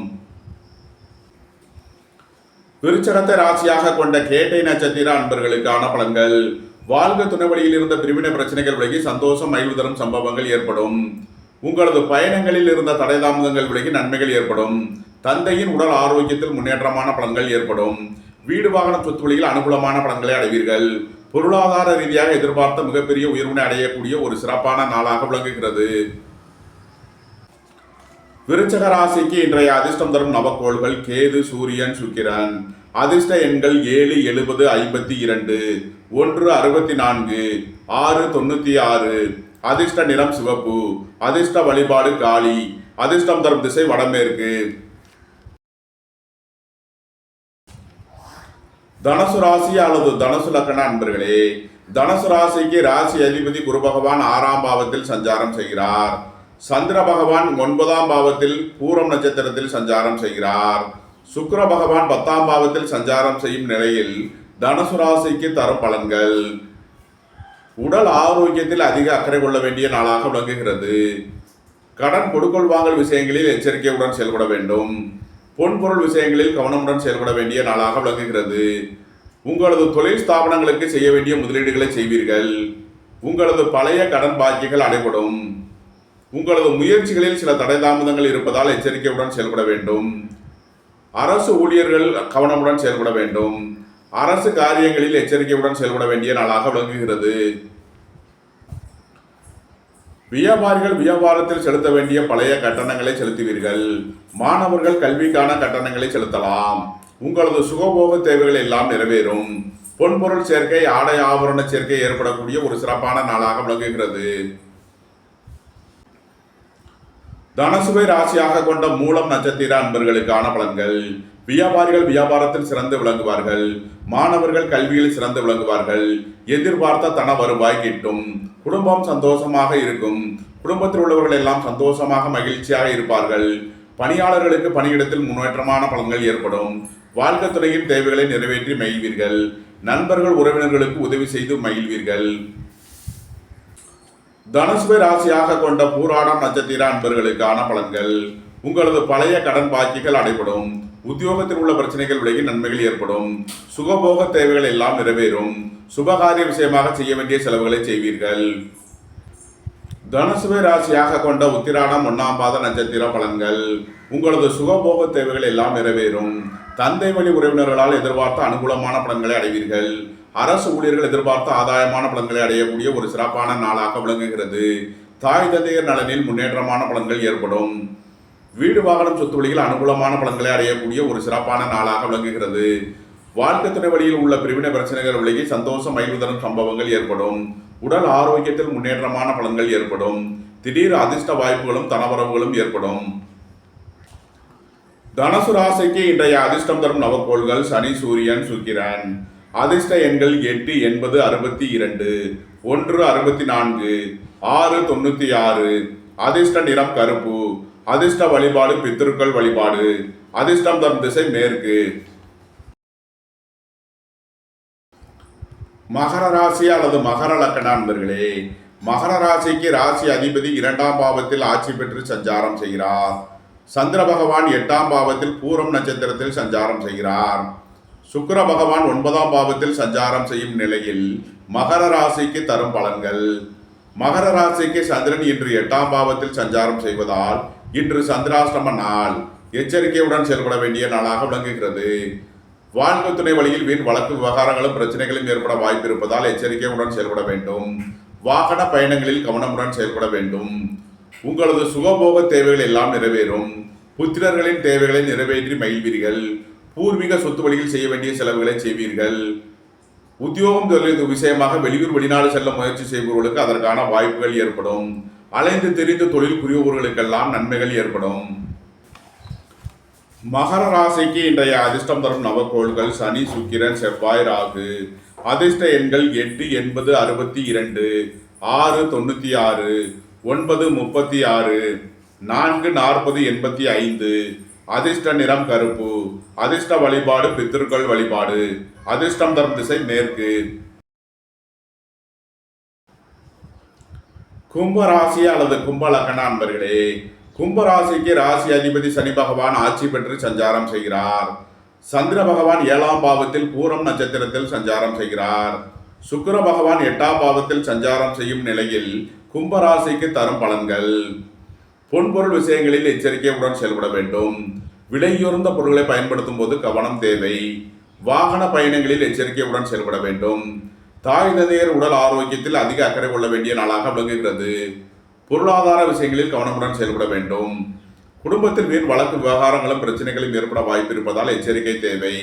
விருச்சகத்தை ராசியாக கொண்ட கேட்டை நட்சத்திர அன்பர்களுக்கான பலன்கள். வாழ்க்கை துணை வழியில் இருந்த பிரிவினை பிரச்சனைகள் விலகி சந்தோஷம் மகிழ்வு தரும் சம்பவங்கள் ஏற்படும். உங்களது பயணங்களில் இருந்த தடை தாமதங்கள் விலகி நன்மைகள் ஏற்படும். தந்தையின் உடல் ஆரோக்கியத்தில் முன்னேற்றமான பலன்கள் ஏற்படும். வீடு வாகனம் சொத்து வழியில் அனுகூலமான பலன்களை அடைவீர்கள். பொருளாதார ரீதியாக எதிர்பார்த்த மிகப்பெரிய உயர்வினை அடையக்கூடிய ஒரு சிறப்பான நாளாக விளங்குகிறது. விருச்சக ராசிக்கு இன்றைய அதிர்ஷ்டம் தரும் நவக்கோள்கள் கேது, சூரியன், சுக்கிரன். அதிர்ஷ்ட எண்கள் 7, 70, 52, 1, 64, 6, 96. அதிர்ஷ்ட நிறம் சிவப்பு. அதிர்ஷ்ட வழிபாடு காளி. அதிர்ஷ்டம் தரும் திசை வடமேற்கு. தனுசு ராசி அல்லது தனுசு லக்ன அன்பர்களே, தனுசு ராசிக்கு ராசி அதிபதி குரு பகவான் 6ஆம் பாவத்தில் சஞ்சாரம் செய்கிறார். சந்திர பகவான் 9ஆம் பாவத்தில் பூரம் நட்சத்திரத்தில் சஞ்சாரம் செய்கிறார். சுக்கிர பகவான் 10ஆம் பாவத்தில் சஞ்சாரம் செய்யும் நிலையில் தனுசு ராசிக்கு தரும் பலன்கள். உடல் ஆரோக்கியத்தில் அதிக அக்கறை கொள்ள வேண்டிய நாளாக விளங்குகிறது. கடன் கொடுக்கல் வாங்கல் விஷயங்களில் எச்சரிக்கையுடன் செயல்பட வேண்டும். பொன்பொருள் விஷயங்களில் கவனமுடன் செயல்பட வேண்டிய நாளாக விளங்குகிறது. உங்களது தொழில் ஸ்தாபனங்களுக்கு செய்ய வேண்டிய முதலீடுகளை செய்வீர்கள். உங்களது பழைய கடன் பாக்கிகள் அடைபடும். உங்களது முயற்சிகளில் சில தடை தாமதங்கள் இருப்பதால் எச்சரிக்கையுடன் செயல்பட வேண்டும். அரசு ஊழியர்கள் கவனமுடன் செயல்பட வேண்டும். அரசு காரியங்களில் எச்சரிக்கையுடன் செயல்பட வேண்டிய நாளாக விளங்குகிறது. வியாபாரிகள் வியாபாரத்தில் செலுத்த வேண்டிய பழைய கட்டணங்களை செலுத்துவீர்கள். மாணவர்கள் கல்விக்கான கட்டணங்களை செலுத்தலாம். உங்களது சுகபோக தேவைகள் எல்லாம் நிறைவேறும். பொன்பொருள் சேர்க்கை, ஆடை ஆபரண சேர்க்கை ஏற்படக்கூடிய ஒரு சிறப்பான நாளாக விளங்குகிறது. தனுசுவை ராசியாக கொண்ட மூலம் நட்சத்திர அன்பர்களுக்கான பலன்கள். வியாபாரிகள் வியாபாரத்தில் சிறந்து விளங்குவார்கள். மாணவர்கள் கல்வியில் சிறந்து விளங்குவார்கள். எதிர்பார்த்த தன வருவாய் கிட்டும். குடும்பம் சந்தோஷமாக இருக்கும். குடும்பத்தில் உள்ளவர்கள் எல்லாம் சந்தோஷமாக மகிழ்ச்சியாக இருப்பார்கள். பணியாளர்களுக்கு பணியிடத்தில் முன்னேற்றமான பலன்கள் ஏற்படும். வாழ்க்கை துறையின் தேவைகளை நிறைவேற்றி மகிழ்வீர்கள். நண்பர்கள் உறவினர்களுக்கு உதவி செய்து மகிழ்வீர்கள். தனுசுவை ராசியாக கொண்ட பூராடம் நட்சத்திர அன்பர்களுக்கான பலன்கள். உங்களது பழைய கடன் பாக்கிகள் அடைபடும். உத்தியோகத்தில் உள்ள பிரச்சனைகள் விலகி நன்மைகள் ஏற்படும். சுகபோக தேவைகள் எல்லாம் நிறைவேறும். சுபகாரிய விஷயமாக செய்ய வேண்டிய செலவுகளை செய்வீர்கள். தனுசுவை ராசியாக கொண்ட உத்திராடம் 1ஆம் பாத நட்சத்திர பலன்கள். உங்களது சுகபோக தேவைகள் எல்லாம் நிறைவேறும். தந்தை வழி உறவினர்களால் எதிர்பார்த்த அனுகூலமான பலன்களை அடைவீர்கள். அரசு ஊழியர்கள் எதிர்பார்த்த ஆதாயமான பலன்களை அடையக்கூடிய ஒரு சிறப்பான நாளாக விளங்குகிறது. தாய் தந்தையர் நலனில் முன்னேற்றமான பலன்கள் ஏற்படும். வீடு வாகனம் சொத்து வழியில் அனுகூலமான பலன்களை அடையக்கூடிய ஒரு சிறப்பான நாளாக விளங்குகிறது. வாழ்க்கை துணை வழியில் உள்ள பிரிவினை பிரச்சனைகள் விலகி சந்தோஷம் மகிழ்வு தரும் சம்பவங்கள் ஏற்படும். உடல் ஆரோக்கியத்தில் முன்னேற்றமான பலன்கள் ஏற்படும். திடீர் அதிர்ஷ்ட வாய்ப்புகளும் தனவரவுகளும் ஏற்படும். தனுசு ராசிக்கு இன்றைய அதிர்ஷ்டம் தரும் நவக்கோள்கள் சனி, சூரியன், சுக்கிரன். அதிர்ஷ்ட எண்கள் 8, 80, 62, 1, 64, 6, 96. அதிர்ஷ்ட நிறம் கருப்பு. அதிர்ஷ்ட வழிபாடு பித்திருக்கள் வழிபாடு. அதிர்ஷ்டம் தரும் திசை மேற்கு. மகர ராசி அல்லது மகர லக்ன அன்பர்களே, மகர ராசிக்கு ராசி அதிபதி 2ஆம் பாவத்தில் ஆட்சி பெற்று சஞ்சாரம் செய்கிறார். சந்திர பகவான் 8ஆம் பாவத்தில் பூரம் நட்சத்திரத்தில் சஞ்சாரம் செய்கிறார். சுக்கிர பகவான் 9ஆம் பாவத்தில் சஞ்சாரம் செய்யும் நிலையில் மகர ராசிக்கு தரும் பலன்கள். மகர ராசிக்கு சந்திரன் இன்று 8ஆம் பாவத்தில் சஞ்சாரம் செய்வதால் இன்று சந்திராஷ்டம நாள். எச்சரிக்கையுடன் செயல்பட வேண்டிய நாளாக விளங்குகிறது. வாழ்க்கை துணை வழியில் வீண் வழக்கு விவகாரங்களும் பிரச்சனைகளும் ஏற்பட வாய்ப்பு இருப்பதால் எச்சரிக்கையுடன் செயல்பட வேண்டும். வாகன பயணங்களில் கவனமுடன் செயல்பட வேண்டும். உங்களது சுகபோக தேவைகள் எல்லாம் நிறைவேறும். புத்திரர்களின் தேவைகளை நிறைவேற்றி மகிழ்வீர்கள். பூர்வீக சொத்து வழியில் செய்ய வேண்டிய செலவுகளை செய்வீர்கள். உத்தியோகம் தொழில் விஷயமாக வெளியூர் வெளிநாடு செல்ல முயற்சி செய்பவர்களுக்கு அதற்கான வாய்ப்புகள் ஏற்படும். அலைந்து தெரிந்து தொழில் புரிபவர்களுக்கெல்லாம் நன்மைகள் ஏற்படும். மகர ராசிக்கு இன்றைய அதிர்ஷ்டம் தரும் நவக்கோள்கள் சனி, சுக்கிரன், செவ்வாய், ராகு. அதிர்ஷ்ட எண்கள் 8, 80, 62, 6, 96, 9, 36, 4, 40, 85. அதிர்ஷ்ட நிறம் கருப்பு. அதிர்ஷ்ட வழிபாடு பித்திருக்கள் வழிபாடு. அதிர்ஷ்டம் தரும் திசை மேற்கு. கும்பராசி அல்லது கும்ப லக்ன அன்பர்களே, கும்பராசிக்கு ராசி அதிபதி சனி பகவான் ஆட்சி பெற்று சஞ்சாரம் செய்கிறார். சந்திர பகவான் 7ஆம் பாவத்தில் பூரம் நட்சத்திரத்தில் சஞ்சாரம் செய்கிறார். சுக்கிர பகவான் 8ஆம் பாவத்தில் சஞ்சாரம் செய்யும் நிலையில் கும்பராசிக்கு தரும் பலன்கள். பொன்பொருள் விஷயங்களில் எச்சரிக்கையுடன் செயல்பட வேண்டும். விலையுயர்ந்த பொருட்களை பயன்படுத்தும் போது கவனம் தேவை. வாகன பயணங்களில் எச்சரிக்கையுடன் செயல்பட வேண்டும். தாய் தந்தையர் உடல் ஆரோக்கியத்தில் அதிக அக்கறை கொள்ள வேண்டிய நாளாக விளங்குகிறது. பொருளாதார விஷயங்களில் கவனமுடன் செயல்பட வேண்டும். குடும்பத்தில் வீண் வழக்கு விவகாரங்களும் பிரச்சனைகளும் ஏற்பட வாய்ப்பு இருப்பதால் எச்சரிக்கை தேவை.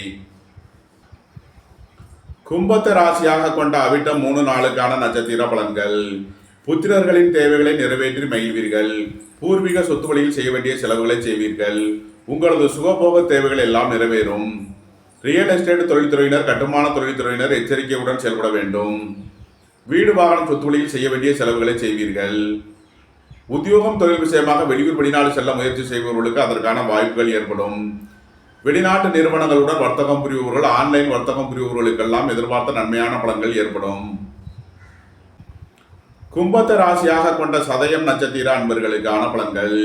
கும்பத்தை ராசியாக கொண்ட அவிட்டம் 3 நாளுக்கான நட்சத்திர பலன்கள். புத்திரர்களின் தேவைகளை நிறைவேற்றி மகிழ்வீர்கள். பூர்வீக சொத்து வழியில் செய்ய வேண்டிய செலவுகளை செய்வீர்கள். உங்களது சுகபோக தேவைகள் எல்லாம் நிறைவேறும். ரியல் எஸ்டேட் தொழில்துறையினர், கட்டுமான தொழில்துறையினர் எச்சரிக்கையுடன் செயல்பட வேண்டும். வீடு வாகனம் சொத்து வழியில் செய்ய வேண்டிய செலவுகளை செய்வீர்கள். உத்தியோகம் தொழில் விஷயமாக வெளியூர் வெளிநாடு செல்ல முயற்சி செய்பவர்களுக்கு அதற்கான வாய்ப்புகள் ஏற்படும். வெளிநாட்டு நிறுவனங்களுடன் வர்த்தகம் புரிபவர்கள், ஆன்லைன் வர்த்தகம் புரிபவர்களுக்கெல்லாம் எதிர்பார்த்த நன்மையான பலன்கள் ஏற்படும். கும்பத்தை ராசியாக கொண்ட சதயம் நட்சத்திர அன்பர்களுக்கான பலன்கள்.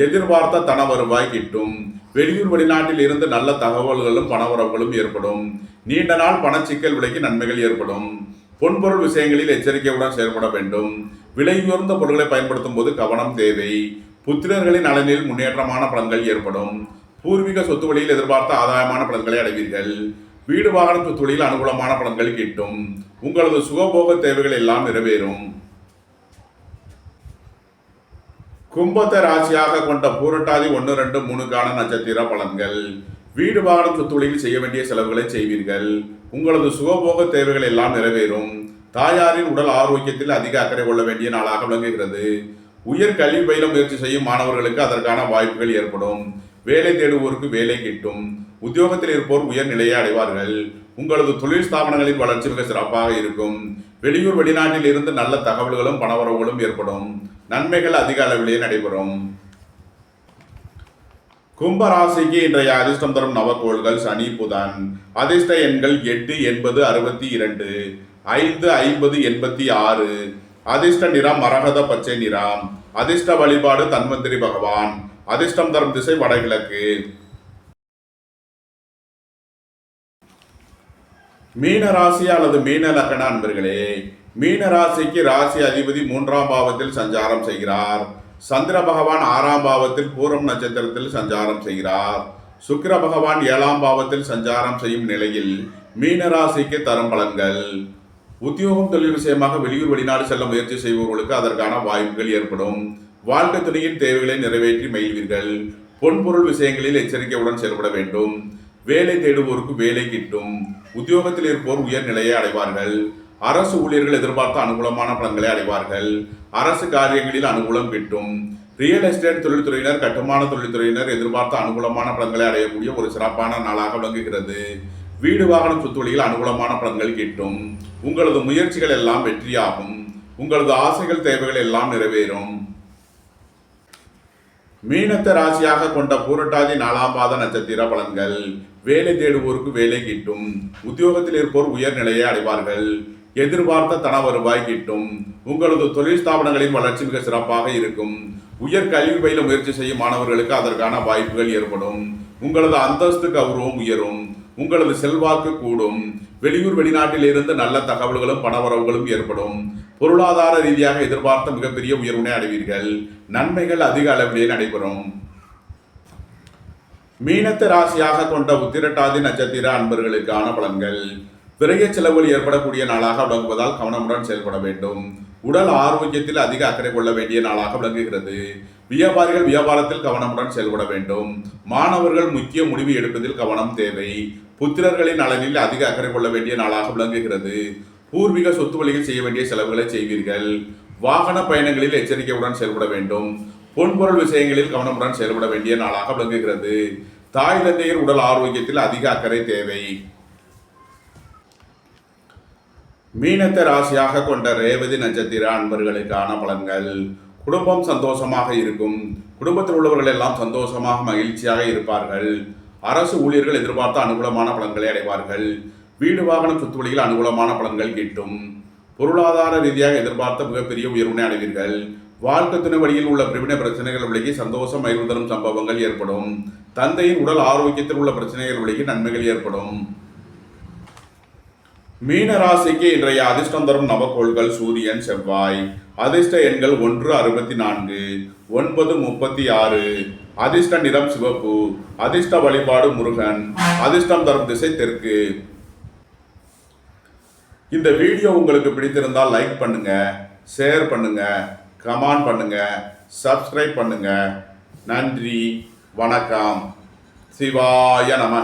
எதிர்பார்த்த தன வருவாய் கிட்டும். வெளியூர் வெளிநாட்டில் இருந்து நல்ல தகவல்களும் பணவரவுகளும் ஏற்படும். நீண்ட நாள் பணச்சிக்கல் விலைக்கு நன்மைகள் ஏற்படும். பொன்பொருள் விஷயங்களில் எச்சரிக்கையுடன் செயல்பட வேண்டும். விலை உயர்ந்த பொருட்களை பயன்படுத்தும் போது கவனம் தேவை. புத்திரர்களின் நலனில் முன்னேற்றமான பலன்கள் ஏற்படும். பூர்வீக சொத்து வழியில் எதிர்பார்த்த ஆதாயமான பலன்களை அடைவீர்கள். வீடு வாகனம் சொத்து வழியில் அனுகூலமான பலன்கள் கிட்டும். உங்களது சுகபோக தேவைகள் எல்லாம் நிறைவேறும். கும்பத்தை ராசியாக கொண்ட பூரட்டாதி 1, 2, 3க்கான நட்சத்திர பலன்கள். வீடு வாகனம் சொத்து வழியில் செய்ய வேண்டிய செலவுகளை செய்வீர்கள். உங்களது சுகபோக தேவைகள் எல்லாம் நிறைவேறும். தாயாரின் உடல் ஆரோக்கியத்தில் அதிக அக்கறை கொள்ள வேண்டிய நாளாக விளங்குகிறது. உயர் கல்வி பயில முயற்சி செய்யும் மாணவர்களுக்கு அதற்கான வாய்ப்புகள் ஏற்படும். வேலை தேடுவோருக்கு வேலை கிட்டும். உத்தியோகத்தில் இருப்போர் உயர் நிலையை அடைவார்கள். உங்களது தொழில் ஸ்தாபனங்களின் வளர்ச்சி மிக சிறப்பாக இருக்கும். வெளியூர் வெளிநாட்டில் இருந்து நல்ல தகவல்களும் பணவரவுகளும் ஏற்படும். நன்மைகள் அதிக அளவிலே நடைபெறும். கும்பராசிக்கு இன்றைய அதிர்ஷ்டம் தரும் நவக்கோள்கள் சனி, புதன். அதிர்ஷ்ட எண்கள் 8, 80, 62, 5, 50, 86. அதிர்ஷ்ட நிறம் மரகத பச்சை நிறம். அதிர்ஷ்ட வழிபாடு தன்வந்திரி பகவான். அதிர்ஷ்டம் தரும் திசை வடகிழக்கு. மீன ராசி அல்லது மீன லக்ன அன்பர்களே, மீன ராசிக்கு ராசி அதிபதி 3ஆம் பாவத்தில் சஞ்சாரம் செய்கிறார். சந்திர பகவான் 6ஆம் பாவத்தில் பூரம் நட்சத்திரத்தில் சஞ்சாரம் செய்கிறார். சுக்கிர பகவான் 7ஆம் பாவத்தில் சஞ்சாரம் செய்யும் நிலையில் மீன ராசிக்கு தரும் பலன்கள். உத்தியோகம் தொழில் விஷயமாக வெளியூர் வெளிநாடு செல்ல முயற்சி செய்பவர்களுக்கு அதற்கான வாய்ப்புகள் ஏற்படும். வாழ்க்கை துணையின் தேவைகளை நிறைவேற்றி மகிழ்வீர்கள். பொன்பொருள் விஷயங்களில் எச்சரிக்கையுடன் செயல்பட வேண்டும். வேலை தேடுவோருக்கு வேலை கிட்டும். உத்தியோகத்தில் இருப்போர் உயர் நிலையை அடைவார்கள். அரசு ஊழியர்கள் எதிர்பார்த்த அனுகூலமான பலன்களை அடைவார்கள். அரசு காரியங்களில் அனுகூலம் கிட்டும். ரியல் எஸ்டேட் தொழில்துறையினர், கட்டுமான தொழில்துறையினர் எதிர்பார்த்த அனுகூலமான பலன்களை அடையக்கூடிய ஒரு சிறப்பான நாளாக விளங்குகிறது. வீடு வாகனம் சொத்துவழியில் அனுகூலமான பலன்கள் கிட்டும். உங்களது முயற்சிகள் எல்லாம் வெற்றியாகும். உங்களது ஆசைகள் தேவைகள் எல்லாம் நிறைவேறும். மீனத்தை ராசியாக கொண்ட பூரட்டாதி 4ஆம் பாத நட்சத்திர பலன்கள். வேலை தேடுவோருக்கு வேலை கிட்டும். உத்தியோகத்தில் இருப்போர் உயர்நிலையை அடைவார்கள். எதிர்பார்த்த தன வருவாய் கிட்டும். உங்களது தொழில் ஸ்தாபனங்களின் வளர்ச்சி மிக சிறப்பாக இருக்கும். உயர் கல்வி பயில முயற்சி செய்யும் மாணவர்களுக்கு அதற்கான வாய்ப்புகள் ஏற்படும். உங்களது அந்தஸ்து கௌரவம் உயரும். உங்களது செல்வாக்கு கூடும். வெளியூர் வெளிநாட்டில் இருந்து நல்ல தகவல்களும் பணவரவுகளும் ஏற்படும். பொருளாதார ரீதியாக எதிர்பார்த்த மிகப்பெரிய உயர்வினை அடைவீர்கள். நன்மைகள் அதிக அளவிலே நடைபெறும். மீனத்தை ராசியாக கொண்ட உத்திரட்டாதி நட்சத்திர அன்பர்களுக்கான பலன்கள். விரைய செலவுகள் ஏற்படக்கூடிய நாளாக விளங்குவதால் கவனமுடன் செயல்பட வேண்டும். உடல் ஆரோக்கியத்தில் அதிக அக்கறை கொள்ள வேண்டிய நாளாக விளங்குகிறது. வியாபாரிகள் வியாபாரத்தில் கவனமுடன் செயல்பட வேண்டும். மாணவர்கள் முக்கிய முடிவு எடுப்பதில் கவனம் தேவை. புத்திரர்களின் நலனில் அதிக அக்கறை கொள்ள வேண்டிய நாளாக விளங்குகிறது. பூர்வீக சொத்து வழியில் செய்ய வேண்டிய செலவுகளை செய்வீர்கள். வாகன பயணங்களில் எச்சரிக்கையுடன் செயல்பட வேண்டும். பொன்பொருள் விஷயங்களில் கவனமுடன் செயல்பட வேண்டிய நாளாக விளங்குகிறது. தாய் தந்தையர் உடல் ஆரோக்கியத்தில் அதிக அக்கறை தேவை. மீனத்தை ராசியாக கொண்ட ரேவதி நட்சத்திர அன்பர்களுக்கான பலன்கள். குடும்பம் சந்தோஷமாக இருக்கும். குடும்பத்தில் உள்ளவர்கள் எல்லாம் சந்தோஷமாக மகிழ்ச்சியாக இருப்பார்கள். அரசு ஊழியர்கள் எதிர்பார்த்த அனுகூலமான பலன்களை அடைவார்கள். வீடு வாகனம் சொத்து வழியில் அனுகூலமான பலன்கள் கிட்டும். பொருளாதார ரீதியாக எதிர்பார்த்த மிகப்பெரிய உயர்வினை அடைவீர்கள். வாழ்க்கை துணை வழியில் உள்ள பிரிவினை பிரச்சனைகள் விலகி சந்தோஷம் மகிழ்வு தரும் சம்பவங்கள் ஏற்படும். தந்தையின் உடல் ஆரோக்கியத்தில் உள்ள பிரச்சனைகள் விலகி நன்மைகள் ஏற்படும். மீன ராசிக்கு இன்றைய அதிர்ஷ்டம் தரும் நவக்கோள்கள் சூரியன், செவ்வாய். அதிர்ஷ்ட எண்கள் 164, 936. அதிர்ஷ்ட நிறம் சிவப்பு. அதிர்ஷ்ட வழிபாடு முருகன். அதிர்ஷ்டம் தரும் திசை தெற்கு. இந்த வீடியோ உங்களுக்கு பிடித்திருந்தால் லைக் பண்ணுங்க, ஷேர் பண்ணுங்க, கமெண்ட் பண்ணுங்க, சப்ஸ்கிரைப் பண்ணுங்க. நன்றி, வணக்கம். சிவாய நம.